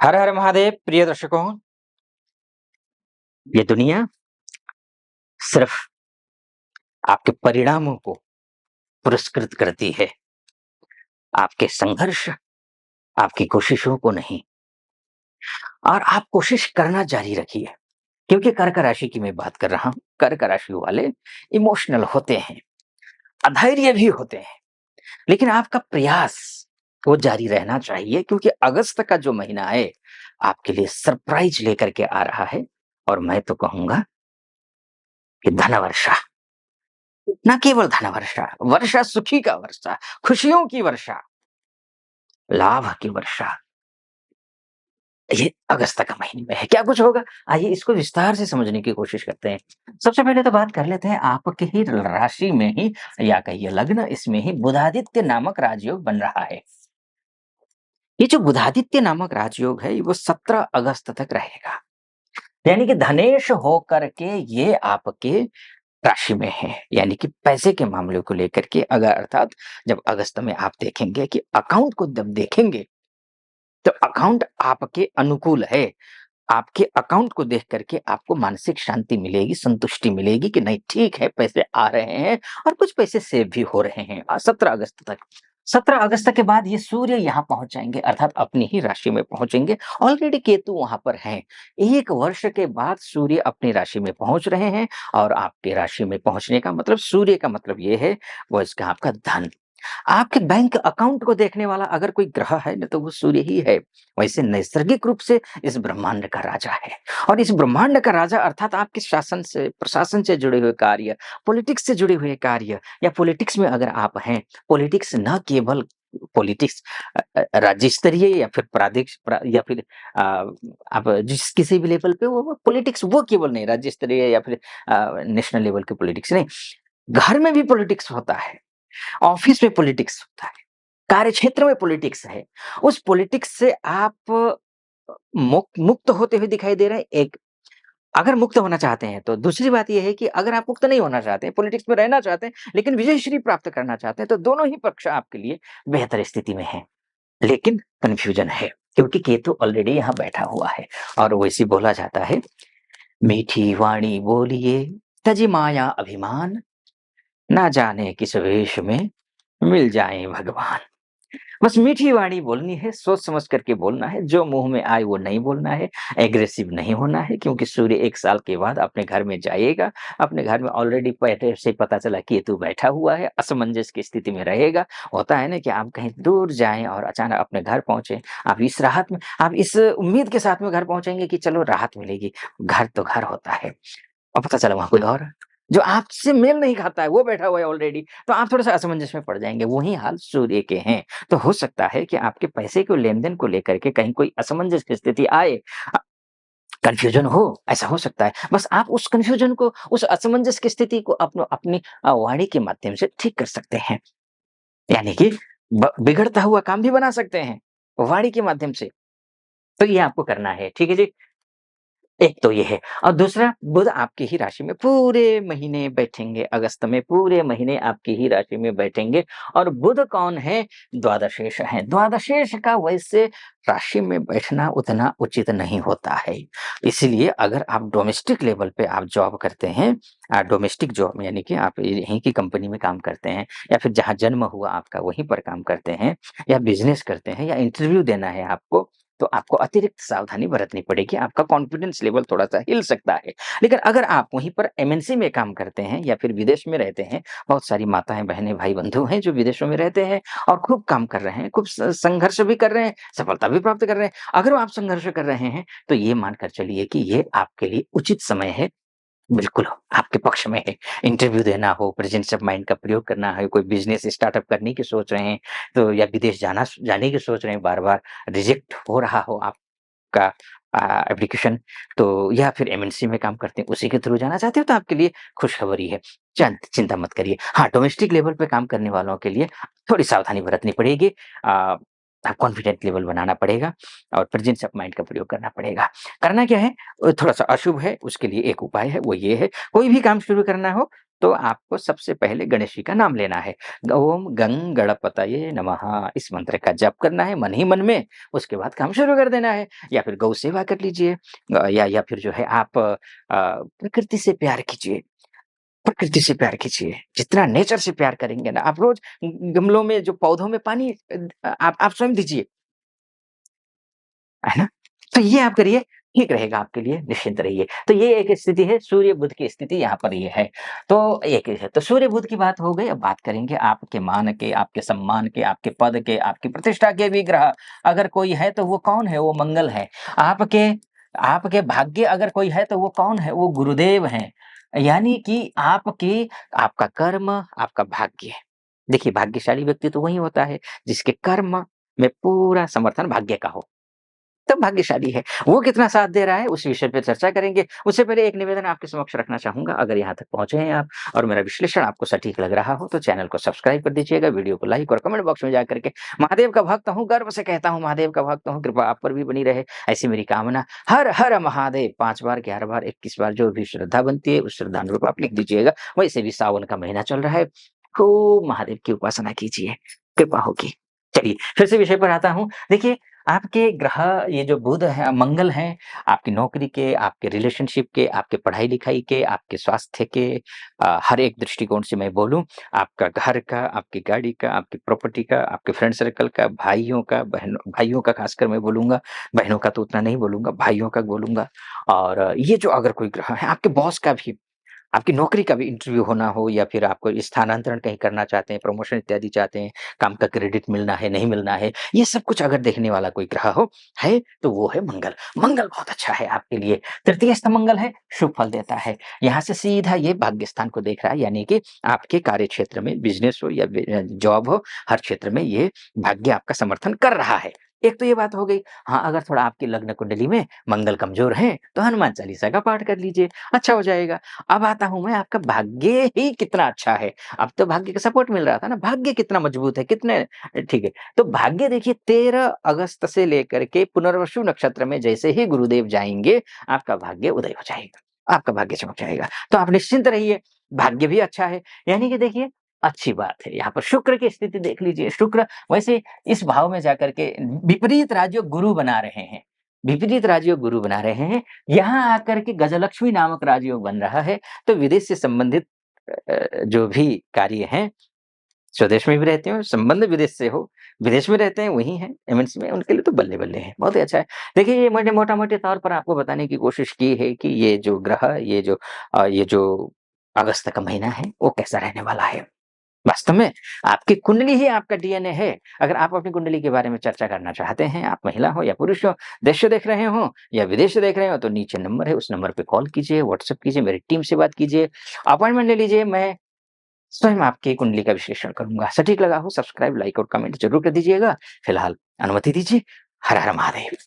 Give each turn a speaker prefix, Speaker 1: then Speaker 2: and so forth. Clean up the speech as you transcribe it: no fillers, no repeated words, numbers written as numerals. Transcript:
Speaker 1: हर हर महादेव प्रिय दर्शकों। ये दुनिया सिर्फ आपके परिणामों को पुरस्कृत करती है, आपके संघर्ष, आपकी कोशिशों को नहीं। और आप कोशिश करना जारी रखिए, क्योंकि कर्क राशि की मैं बात कर रहा हूं। कर्क राशि वाले इमोशनल होते हैं, अधैर्य भी होते हैं, लेकिन आपका प्रयास वो जारी रहना चाहिए, क्योंकि अगस्त का जो महीना है आपके लिए सरप्राइज लेकर के आ रहा है। और मैं तो कहूंगा कि धन वर्षा, न केवल धन वर्षा, वर्षा सुखी का वर्षा, खुशियों की वर्षा, लाभ की वर्षा, ये अगस्त का महीने में है। क्या कुछ होगा, आइए इसको विस्तार से समझने की कोशिश करते हैं। सबसे पहले तो बात कर लेते हैं आपके ही राशि में ही, या कहिए लग्न, इसमें ही बुधादित्य नामक राजयोग बन रहा है। ये जो बुधादित्य नामक राजयोग है वो 17 अगस्त तक रहेगा। यानी कि धनेश होकर के ये आपके राशि में है, यानी कि पैसे के मामले को लेकर के, अगर अर्थात जब अगस्त में आप देखेंगे कि अकाउंट को जब देखेंगे तो अकाउंट आपके अनुकूल है। आपके अकाउंट को देख करके आपको मानसिक शांति मिलेगी, संतुष्टि मिलेगी कि नहीं ठीक है, पैसे आ रहे हैं और कुछ पैसे सेव भी हो रहे हैं। 17 अगस्त तक, 17 अगस्त के बाद ये सूर्य यहाँ पहुंच जाएंगे, अर्थात अपनी ही राशि में पहुंचेंगे। ऑलरेडी केतु वहां पर हैं। 1 वर्ष के बाद सूर्य अपनी राशि में पहुंच रहे हैं। और आपके राशि में पहुंचने का मतलब, सूर्य का मतलब ये है, वो इसका आपका धन, आपके बैंक अकाउंट को देखने वाला अगर कोई ग्रह है न, तो वो सूर्य ही है। वैसे नैसर्गिक रूप से इस ब्रह्मांड का राजा है। और इस ब्रह्मांड का राजा अर्थात आपके शासन से, प्रशासन से जुड़े हुए कार्य, पॉलिटिक्स से जुड़े हुए कार्य, या पॉलिटिक्स में अगर आप हैं, पॉलिटिक्स न केवल पॉलिटिक्स राज्य स्तरीय या फिर या फिर अ, आप जिस किसी भी लेवल पे, वो पॉलिटिक्स, वो केवल नहीं राज्य स्तरीय या फिर नेशनल लेवल के पॉलिटिक्स नहीं, घर में भी पॉलिटिक्स होता है, ऑफिस में पॉलिटिक्स होता है, कार्य क्षेत्र में पॉलिटिक्स है। उस पॉलिटिक्स से आप मुक्त होते हुए दिखाई दे रहे हैं, एक। अगर मुक्त होना चाहते हैं तो दूसरी बात ये है कि अगर आप मुक्त नहीं होना चाहते हैं, पॉलिटिक्स में रहना चाहते हैं, लेकिन विजयश्री प्राप्त करना चाहते हैं, तो दोनों ही पक्ष आपके लिए बेहतर स्थिति में है। लेकिन कन्फ्यूजन है, क्योंकि केतु ऑलरेडी यहाँ बैठा हुआ है। और वैसे बोला जाता है, मीठी वाणी बोलिए तजी माया अभिमान, ना जाने किस वेश में मिल जाए भगवान। बस मीठी वाणी बोलनी है, सोच समझ करके बोलना है, जो मुंह में आए वो नहीं बोलना है, एग्रेसिव नहीं होना है, क्योंकि सूर्य 1 साल के बाद अपने घर में जाएगा। अपने घर में ऑलरेडी पहले से पता चला कि केतु बैठा हुआ है, असमंजस की स्थिति में रहेगा। होता है ना कि आप कहीं दूर जाएं और अचानक अपने घर पहुंचे, आप इस राहत में, आप इस उम्मीद के साथ में घर पहुंचेंगे कि चलो राहत मिलेगी। घर तो घर होता है, और पता चला वहाँ कोई और है, जो आपसे मेल नहीं खाता है, वो बैठा हुआ है ऑलरेडी, तो आप थोड़ा-सा असमंजस में पड़ जाएँगे। वही हाल सूर्य के हैं। तो हो सकता है कि आपके पैसे को लेन-देन को लेकर के कहीं कोई असमंजस की स्थिति आए, अ, कन्फ्यूजन हो, ऐसा हो सकता है। बस आप उस कन्फ्यूजन को, उस असमंजस की स्थिति को अपनी वाणी के माध्यम से ठीक कर सकते हैं। यानी कि बिगड़ता हुआ काम भी बना सकते हैं, वाणी के माध्यम से। तो ये आपको करना है, ठीक है जी? एक तो ये है। और दूसरा, बुध आपकी ही राशि में पूरे महीने बैठेंगे, अगस्त में पूरे महीने आपकी ही राशि में बैठेंगे। और बुध कौन है? द्वादशेश है। द्वादशेश का वैसे राशि में बैठना उतना उचित नहीं होता है। इसीलिए अगर आप डोमेस्टिक लेवल पे आप जॉब करते हैं, डोमेस्टिक जॉब यानी कि आप यहीं की कंपनी में काम करते हैं, या फिर जहाँ जन्म हुआ आपका वहीं पर काम करते हैं, या बिज़नेस करते हैं, या इंटरव्यू देना है आपको, तो आपको अतिरिक्त सावधानी बरतनी पड़ेगी। आपका कॉन्फिडेंस लेवल थोड़ा-सा हिल सकता है। लेकिन अगर आप वहीं पर एमएनसी में काम करते हैं या फिर विदेश में रहते हैं, बहुत सारी माताएँ, बहनें, भाई-बंधु हैं जो विदेशों में रहते हैं और खूब काम कर रहे हैं, खूब संघर्ष भी कर रहे हैं, सफलता भी प्राप्त कर रहे हैं। अगर आप संघर्ष कर रहे हैं, तो ये मानकर चलिए कि ये आपके लिए उचित समय है, बिल्कुल, आपके पक्ष में है। इंटरव्यू देना हो, प्रेजेंस ऑफ माइंड का प्रयोग करना है, कोई बिज़नेस स्टार्टअप करने की सोच रहे हैं, तो या विदेश जाने की सोच रहे हैं, बार-बार रिजेक्ट हो रहा हो आपका एप्लीकेशन, तो या फिर एमएनसी में काम करते हैं, उसी के थ्रू जाना चाहते हो, तो आपके लिए खुशखबरी है। चिंता मत करिए। हाँ, डोमेस्टिक लेवल पे काम करने वालों के लिए थोड़ी सावधानी बरतनी पड़ेगी। अ, कॉन्फिडेंट लेवल बनाना पड़ेगा और प्रेजेंस ऑफ माइंड का प्रयोग करना पड़ेगा। करना क्या है, थोड़ा-सा अशुभ है, उसके लिए एक उपाय है, वो ये है, कोई भी काम शुरू करना हो, तो आपको सबसे पहले गणेश जी का नाम लेना है। ओम गं गणपतये नमः इस मंत्र का जप करना है मन ही मन में, उसके बाद काम शुरू कर देना है। या फिर गौ सेवा कर लीजिए या फिर जो है आप प्रकृति से प्यार कीजिए। प्रकृति से प्यार कीजिए, जितना नेचर से प्यार करेंगे ना, आप रोज़ गमलों में जो पौधों में पानी आप स्वयं दीजिए, है ना? तो ये आप करिए, ठीक रहेगा आपके लिए, निश्चिंत रहिए। तो ये एक स्थिति है, सूर्य-बुध की स्थिति यहाँ पर ये है। तो एक है, तो सूर्य-बुध की बात हो गई, अब बात करेंगे आपके मान के, आपके सम्मान के, आपके पद के, आपकी प्रतिष्ठा के भी ग्रह अगर कोई है तो वो कौन है? वो मंगल है। आपके आपके भाग्य अगर कोई है तो वो कौन है? वो गुरुदेव हैं। यानी कि आपका कर्म, आपका भाग्य। देखिए, भाग्यशाली व्यक्ति तो वही होता है जिसके कर्म में पूरा समर्थन भाग्य का हो। तब भाग्यशाली है। वो कितना साथ दे रहा है उस विषय पे चर्चा करेंगे। उससे पहले एक निवेदन आपके समक्ष रखना चाहूँगा, अगर यहाँ तक पहुँचे हैं आप और मेरा विश्लेषण आपको सटीक लग रहा हो तो चैनल को सब्सक्राइब कर दीजिएगा, वीडियो को लाइक और कमेंट बॉक्स में जा करके महादेव का भक्त हूँ, गर्व से कहता हूँ महादेव का भक्त हूँ, कृपा आप पर भी बनी रहे, ऐसी मेरी कामना। हर हर महादेव 5 बार, 11 बार, 21 बार जो भी श्रद्धा बनती है उस श्रद्धानुरूप आप लिख दीजिएगा। वैसे भी सावन का महीना चल रहा है, खूब महादेव की उपासना कीजिए, कृपा होगी। चलिए, फिर से विषय पर आता हूँ। देखिए, आपके ग्रह ये जो बुध है, मंगल हैं, आपकी नौकरी के, आपके रिलेशनशिप के, आपके पढ़ाई-लिखाई के, आपके स्वास्थ्य के हर एक दृष्टिकोण से मैं बोलूँ, आपका घर का, आपकी गाड़ी का, आपकी प्रॉपर्टी का, आपके फ्रेंड सर्कल का, भाइयों का खासकर मैं बोलूँगा, बहनों का तो उतना नहीं बोलूँगा, भाइयों का बोलूँगा। और ये जो अगर कोई ग्रह है, आपके बॉस का भी, आपकी नौकरी का भी इंटरव्यू होना हो या फिर आपको स्थानांतरण कहीं करना चाहते हैं, प्रमोशन इत्यादि चाहते हैं, काम का क्रेडिट मिलना है, नहीं मिलना है, ये सब कुछ अगर देखने वाला कोई ग्रह है, तो वो है मंगल। मंगल बहुत अच्छा है आपके लिए। तृतीय स्थ मंगल है, शुभ फल देता है। यहाँ से सीधा ये भाग्य स्थान को देख रहा है, यानी कि आपके कार्य क्षेत्र में बिज़नेस हो या जॉब हो, हर क्षेत्र में ये भाग्य आपका समर्थन कर रहा है। एक तो ये बात हो गई। हाँ, अगर थोड़ा आपकी लग्न कुंडली में मंगल कमज़ोर है, तो हनुमान चालीसा का पाठ कर लीजिए, अच्छा हो जाएगा। अब आता हूँ मैं आपका भाग्य ही कितना अच्छा है। अब तो भाग्य का सपोर्ट मिल रहा था ना, भाग्य कितना मजबूत है, कितने ठीक है। तो भाग्य देखिए 13 अगस्त से लेकर के पुनर्वसु नक्षत्र में जैसे ही गुरुदेव जाएँगे, आपका भाग्य उदय हो जाएगा, आपका भाग्य चमक जाएगा। तो आप निश्चिंत रहिए, भाग्य भी अच्छा है। यानी कि देखिए अच्छी बात है। यहाँ पर शुक्र की स्थिति देख लीजिए, शुक्र वैसे इस भाव में जाकर के विपरीत राजयोग गुरु बना रहे हैं। विपरीत राजयोग गुरु बना रहे हैं। यहाँ आकर के गजलक्ष्मी नामक राजयोग बन रहा है, तो विदेश से संबंधित जो भी कार्य हैं, स्वदेश में भी रहते हो, संबंध विदेश से हो, विदेश में रहते हैं, वही हैं एमएनसी में, उनके लिए तो बल्ले-बल्ले है, बहुत ही अच्छा है। देखिए, ये मैंने मोटा-मोटे तौर पर आपको बताने की कोशिश की है कि ये जो ग्रह, ये जो अगस्त का महीना है, वो कैसा रहने वाला है। वास्तव में आपकी कुंडली ही आपका डीएनए है। अगर आप अपनी कुंडली के बारे में चर्चा करना चाहते हैं, आप महिला हो या पुरुष हो, देश से देख रहे हो या विदेश से देख रहे हो, तो नीचे नंबर है, उस नंबर पे कॉल कीजिए, व्हाट्सएप कीजिए, मेरी टीम से बात कीजिए, अपॉइंटमेंट ले लीजिए, मैं स्वयं आपकी कुंडली का विश्लेषण करूँगा। सटीक लगा हो, सब्सक्राइब, लाइक और कमेंट ज़रूर कर दीजिएगा। फिलहाल अनुमति दीजिए। हर हर महादेव।